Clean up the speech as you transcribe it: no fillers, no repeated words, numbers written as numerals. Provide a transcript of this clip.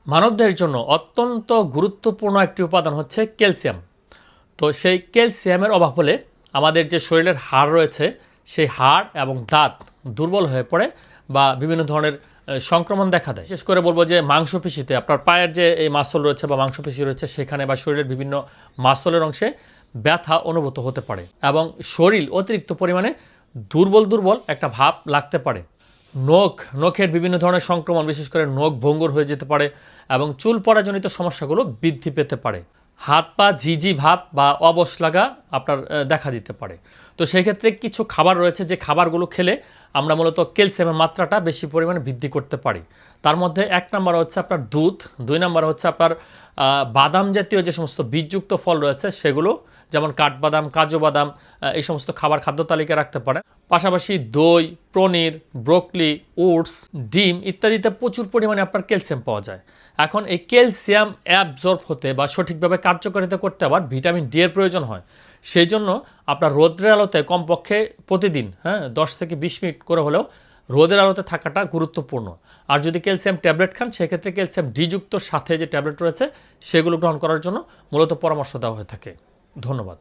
মানবদেহের জন্য অত্যন্ত গুরুত্বপূর্ণ একটি উপাদান হচ্ছে ক্যালসিয়াম। তো সেই ক্যালসিয়ামের অভাব হলে আমাদের যে শরীরের হাড় রয়েছে সেই হাড় এবং দাঁত দুর্বল হয়ে পড়ে বা বিভিন্ন ধরনের সংক্রমণ দেখা দেয়। বিশেষ করে বলবো যে মাংসপেশিতে, আপনার পায়ের যে এই মাসল রয়েছে বা মাংসপেশি রয়েছে সেখানে বা শরীরের বিভিন্ন মাসলের অংশে ব্যথা অনুভূত হতে পারে এবং শরীর অতিরিক্ত পরিমাণে দুর্বল একটা ভাব লাগতে পারে। নখের বিভিন্ন ধরনের সংক্রমণ, বিশেষ করে নখ ভঙ্গুর হয়ে যেতে পারে এবং চুল পড়াজনিত সমস্যাগুলো বৃদ্ধি পেতে পারে। হাত পা ঝিঝি ভাব বা অবশ লাগা আপনার দেখা দিতে পারে। তো সেই ক্ষেত্রে কিছু খাবার রয়েছে যে খাবারগুলো খেলে আমরা মূলত ক্যালসিয়ামের মাত্রাটা বেশি পরিমাণে বৃদ্ধি করতে পারি। তার মধ্যে 1 নম্বর হচ্ছে আপনার দুধ, 2 নম্বর হচ্ছে আপনার বাদাম জাতীয় যে সমস্ত বীজযুক্ত ফল রয়েছে সেগুলো, যেমন কাঠবাদাম, কাজু বাদাম, এই সমস্ত খাবার খাদ্য তালিকায় রাখতে পারেন। পাশাপাশি দই, পনির, ব্রোকলি, ওটস, ডিম ইত্যাদিতে প্রচুর পরিমাণে আপনার ক্যালসিয়াম পাওয়া যায়। এখন এই ক্যালসিয়াম অ্যাবজর্ব হতে বা সঠিকভাবে কার্যকারিতা করতে আবার ভিটামিন ডি এর প্রয়োজন হয়। সেই জন্য আপনার রৌদ্রের আলোতে কমপক্ষে প্রতিদিন 10 থেকে 20 মিনিট করে হলেও রোদের আলোতে থাকাটা গুরুত্বপূর্ণ। আর যদি ক্যালসিয়াম ট্যাবলেট খান সেক্ষেত্রে ক্যালসিয়াম ডি যুক্ত সাথে যে ট্যাবলেট রয়েছে সেগুলো গ্রহণ করার জন্য মূলত পরামর্শ দেওয়া হয়ে থাকে। ধন্যবাদ।